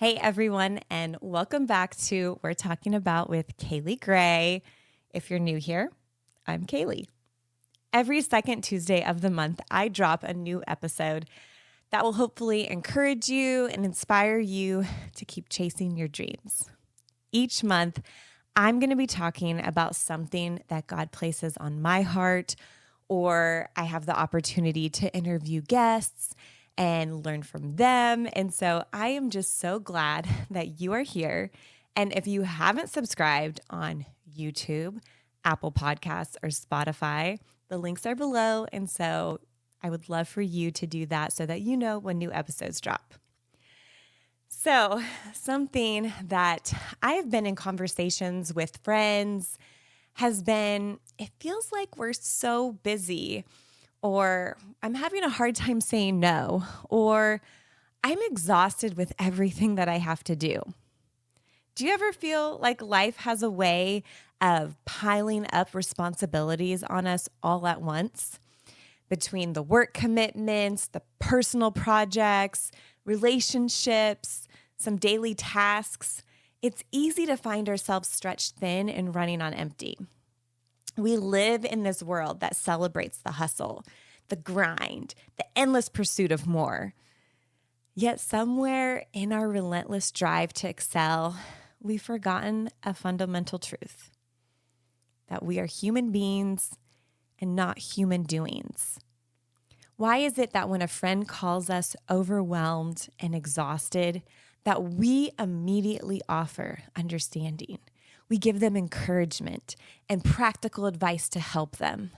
Hey everyone, and welcome back to We're Talking About with Kaley Gray. If you're new here, I'm Kaley. Every second Tuesday of the month, I drop a new episode that will hopefully encourage you and inspire you to keep chasing your dreams. Each month, I'm going to be talking about something that God places on my heart, or I have the opportunity to interview guests and learn from them. And so I am just so glad that you are here. And if you haven't subscribed on YouTube, Apple Podcasts, or Spotify, the links are below. And so I would love for you to do that so that you know when new episodes drop. So something that I've been in conversations with friends has been, it feels like we're so busy, or I'm having a hard time saying no, or I'm exhausted with everything that I have to do. Do you ever feel like life has a way of piling up responsibilities on us all at once? Between the work commitments, the personal projects, relationships, some daily tasks, it's easy to find ourselves stretched thin and running on empty. We live in this world that celebrates the hustle, the grind, the endless pursuit of more. Yet somewhere in our relentless drive to excel, we've forgotten a fundamental truth: that we are human beings and not human doings. Why is it that when a friend calls us overwhelmed and exhausted, that we immediately offer understanding? We give them encouragement and practical advice to help them.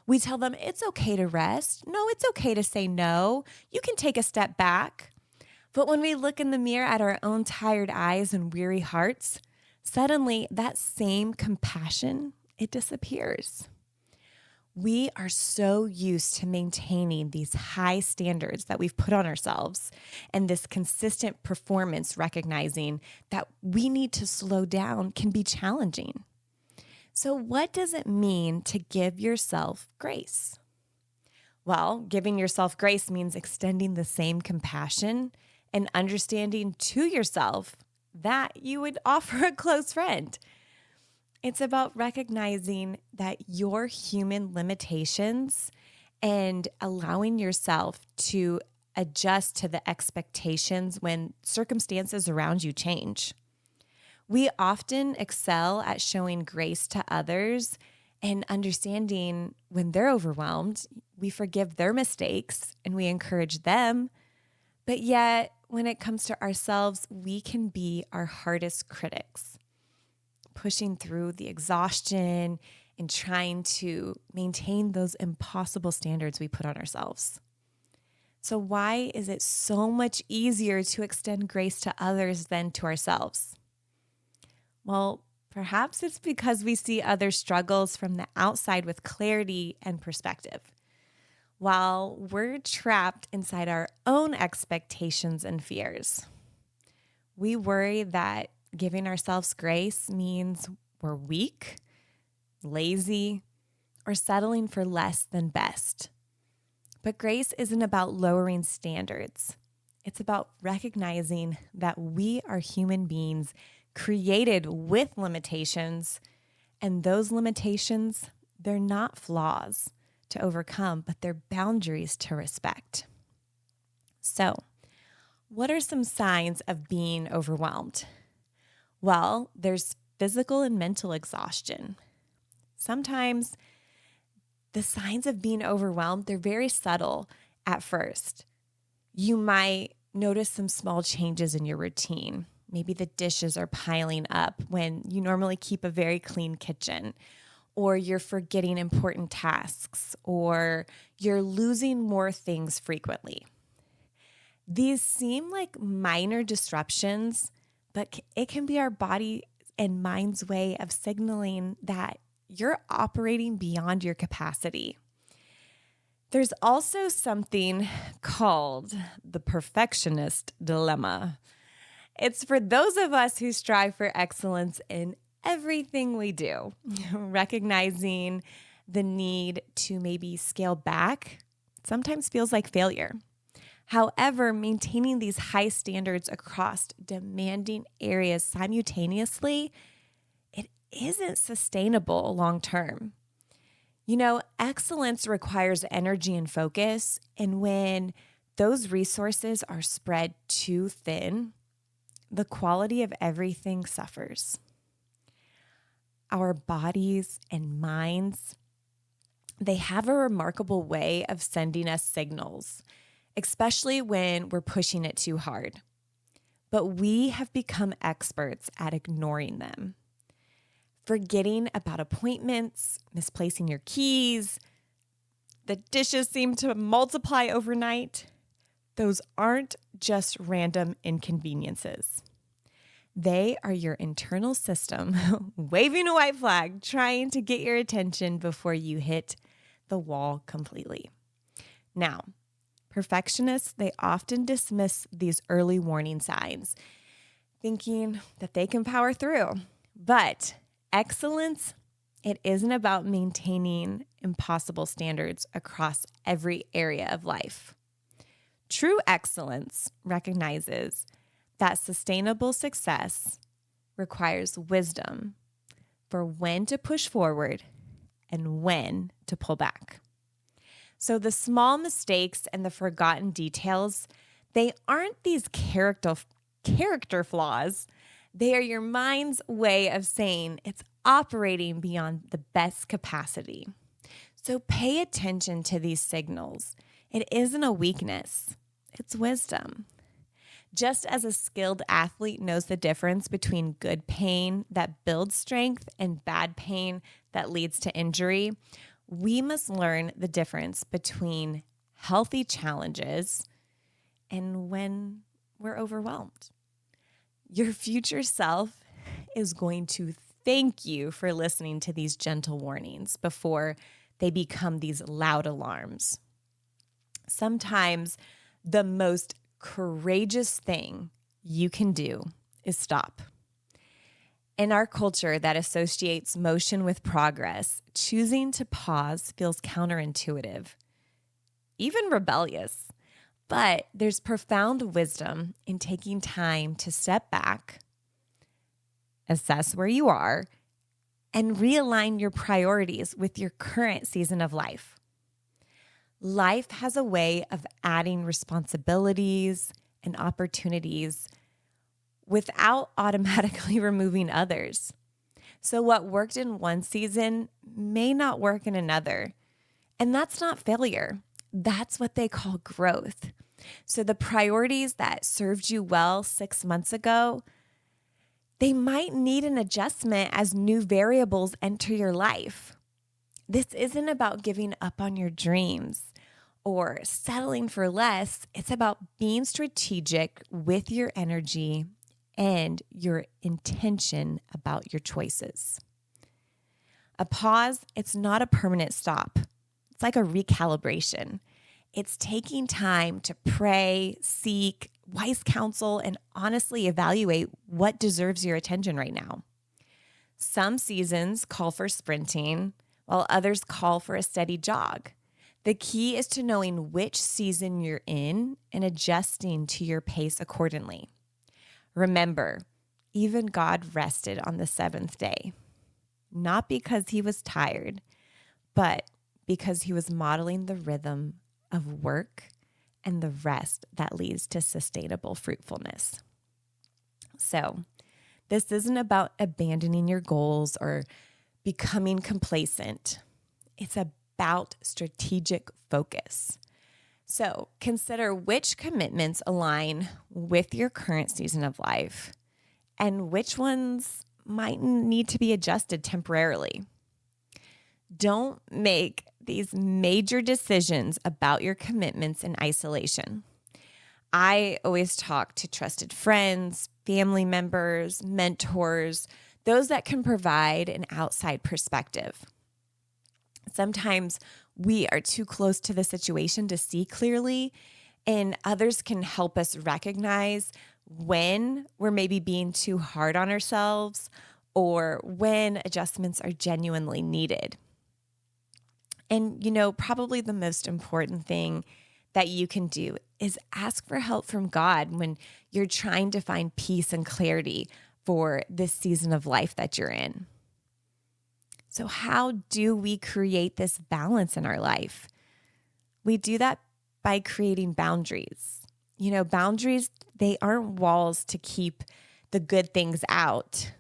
We tell them it's okay to rest. No, it's okay to say no. You can take a step back. But when we look in the mirror at our own tired eyes and weary hearts, suddenly that same compassion, it disappears. We are so used to maintaining these high standards that we've put on ourselves and this consistent performance, recognizing that we need to slow down can be challenging. So what does it mean to give yourself grace? Well, giving yourself grace means extending the same compassion and understanding to yourself that you would offer a close friend. It's about recognizing that your human limitations and allowing yourself to adjust to the expectations when circumstances around you change. We often excel at showing grace to others and understanding when they're overwhelmed. We forgive their mistakes and we encourage them. But yet, when it comes to ourselves, we can be our hardest critics, pushing through the exhaustion and trying to maintain those impossible standards we put on ourselves. So why is it so much easier to extend grace to others than to ourselves? Well, perhaps it's because we see other struggles from the outside with clarity and perspective, while we're trapped inside our own expectations and fears. We worry that giving ourselves grace means we're weak, lazy, or settling for less than best. But grace isn't about lowering standards. It's about recognizing that we are human beings created with limitations, and those limitations, they're not flaws to overcome, but they're boundaries to respect. So, what are some signs of being overwhelmed? Well, there's physical and mental exhaustion. Sometimes the signs of being overwhelmed, they're very subtle at first. You might notice some small changes in your routine. Maybe the dishes are piling up when you normally keep a very clean kitchen, or you're forgetting important tasks, or you're losing more things frequently. These seem like minor disruptions, but it can be our body and mind's way of signaling that you're operating beyond your capacity. There's also something called the perfectionist dilemma. It's for those of us who strive for excellence in everything we do, recognizing the need to maybe scale back sometimes feels like failure. However, maintaining these high standards across demanding areas simultaneously, it isn't sustainable long term. Excellence requires energy and focus, and when those resources are spread too thin, the quality of everything suffers. Our bodies and minds, they have a remarkable way of sending us signals, especially when we're pushing it too hard. But we have become experts at ignoring them. Forgetting about appointments, misplacing your keys, the dishes seem to multiply overnight. Those aren't just random inconveniences. They are your internal system waving a white flag, trying to get your attention before you hit the wall completely. Now, perfectionists, they often dismiss these early warning signs, thinking that they can power through. But excellence, it isn't about maintaining impossible standards across every area of life. True excellence recognizes that sustainable success requires wisdom for when to push forward and when to pull back. So the small mistakes and the forgotten details, they aren't these character flaws. They are your mind's way of saying it's operating beyond the best capacity. So pay attention to these signals. It isn't a weakness, it's wisdom. Just as a skilled athlete knows the difference between good pain that builds strength and bad pain that leads to injury, we must learn the difference between healthy challenges and when we're overwhelmed. Your future self is going to thank you for listening to these gentle warnings before they become these loud alarms. Sometimes the most courageous thing you can do is stop. In our culture that associates motion with progress, choosing to pause feels counterintuitive, even rebellious. But there's profound wisdom in taking time to step back, assess where you are, and realign your priorities with your current season of life. Life has a way of adding responsibilities and opportunities without automatically removing others. So what worked in one season may not work in another. And that's not failure. That's what they call growth. So the priorities that served you well 6 months ago, they might need an adjustment as new variables enter your life. This isn't about giving up on your dreams or settling for less. It's about being strategic with your energy and your intention about your choices. A pause, it's not a permanent stop. It's like a recalibration. It's taking time to pray, seek wise counsel, and honestly evaluate what deserves your attention right now. Some seasons call for sprinting, while others call for a steady jog. The key is to knowing which season you're in and adjusting to your pace accordingly. Remember, even God rested on the seventh day, not because he was tired, but because he was modeling the rhythm of work and the rest that leads to sustainable fruitfulness. So, this isn't about abandoning your goals or becoming complacent. It's about strategic focus. So consider which commitments align with your current season of life and which ones might need to be adjusted temporarily. Don't make these major decisions about your commitments in isolation. I always talk to trusted friends, family members, mentors, those that can provide an outside perspective. Sometimes we are too close to the situation to see clearly, and others can help us recognize when we're maybe being too hard on ourselves or when adjustments are genuinely needed. And, probably the most important thing that you can do is ask for help from God when you're trying to find peace and clarity for this season of life that you're in. So how do we create this balance in our life? We do that by creating boundaries. Boundaries, they aren't walls to keep the good things out.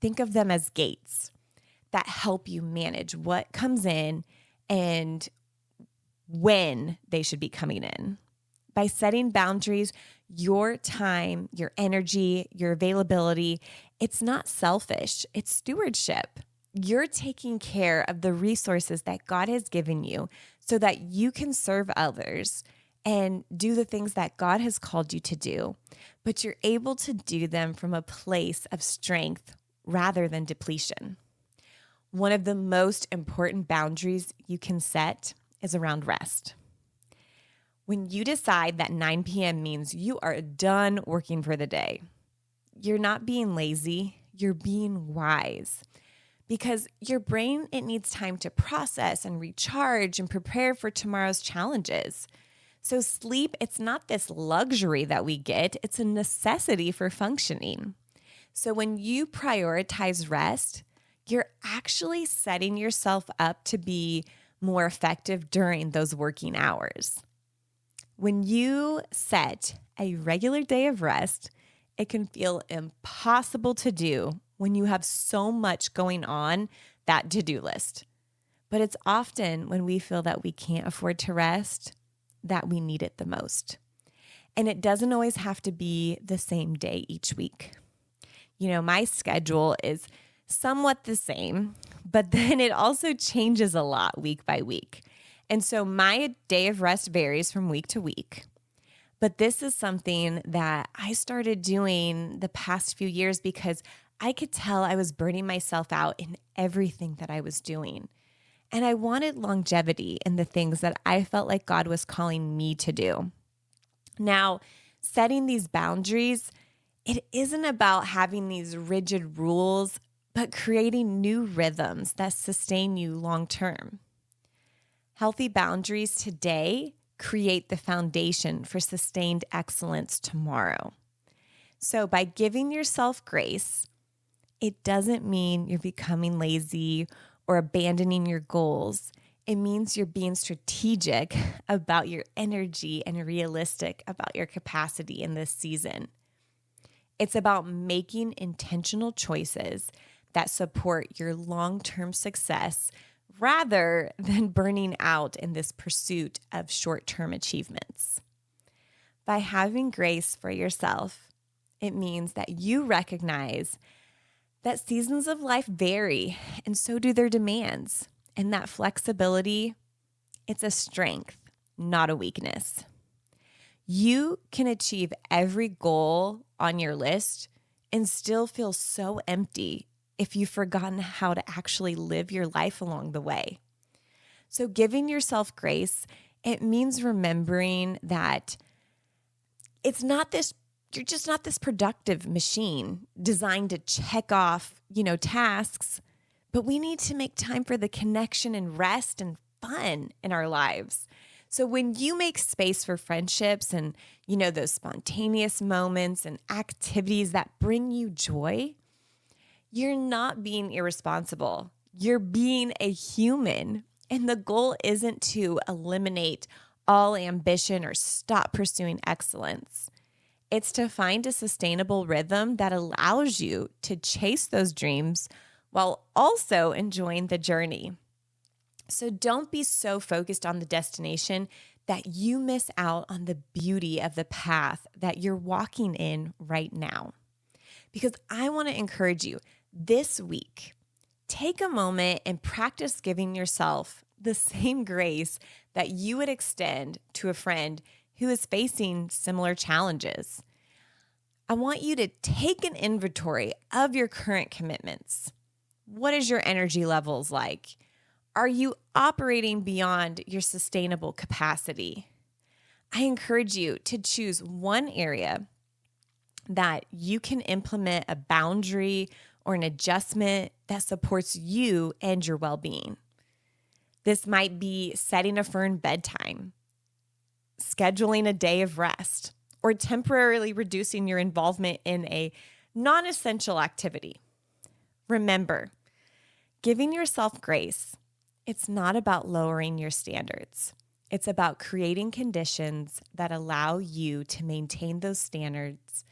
Think of them as gates that help you manage what comes in and when they should be coming in. By setting boundaries, your time, your energy, your availability, it's not selfish, it's stewardship. You're taking care of the resources that God has given you so that you can serve others and do the things that God has called you to do, but you're able to do them from a place of strength rather than depletion. One of the most important boundaries you can set is around rest. When you decide that 9 p.m. means you are done working for the day, you're not being lazy, you're being wise. Because your brain, it needs time to process and recharge and prepare for tomorrow's challenges. So sleep, it's not this luxury that we get, it's a necessity for functioning. So when you prioritize rest, you're actually setting yourself up to be more effective during those working hours. When you set a regular day of rest, it can feel impossible to do when you have so much going on that to-do list. But it's often when we feel that we can't afford to rest that we need it the most. And it doesn't always have to be the same day each week. My schedule is somewhat the same, but then it also changes a lot week by week. And so my day of rest varies from week to week. But this is something that I started doing the past few years because I could tell I was burning myself out in everything that I was doing. And I wanted longevity in the things that I felt like God was calling me to do. Now, setting these boundaries, it isn't about having these rigid rules, but creating new rhythms that sustain you long term. Healthy boundaries today create the foundation for sustained excellence tomorrow. So by giving yourself grace, it doesn't mean you're becoming lazy or abandoning your goals. It means you're being strategic about your energy and realistic about your capacity in this season. It's about making intentional choices that support your long-term success rather than burning out in this pursuit of short-term achievements. By having grace for yourself, it means that you recognize that seasons of life vary, and so do their demands. And that flexibility, it's a strength, not a weakness. You can achieve every goal on your list and still feel so empty if you've forgotten how to actually live your life along the way. So giving yourself grace, it means remembering that it's not this, you're just not this productive machine designed to check off, tasks, but we need to make time for the connection and rest and fun in our lives. So when you make space for friendships and, those spontaneous moments and activities that bring you joy, you're not being irresponsible. You're being a human. And the goal isn't to eliminate all ambition or stop pursuing excellence. It's to find a sustainable rhythm that allows you to chase those dreams while also enjoying the journey. So don't be so focused on the destination that you miss out on the beauty of the path that you're walking in right now. Because I want to encourage you this week, take a moment and practice giving yourself the same grace that you would extend to a friend who is facing similar challenges. I want you to take an inventory of your current commitments. What is your energy levels like? Are you operating beyond your sustainable capacity? I encourage you to choose one area that you can implement a boundary or an adjustment that supports you and your well-being. This might be setting a firm bedtime, scheduling a day of rest, or temporarily reducing your involvement in a non-essential activity. Remember, giving yourself grace, it's not about lowering your standards. It's about creating conditions that allow you to maintain those standards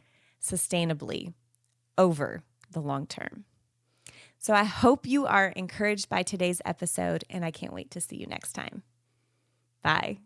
sustainably over the long term. So I hope you are encouraged by today's episode, and I can't wait to see you next time. Bye.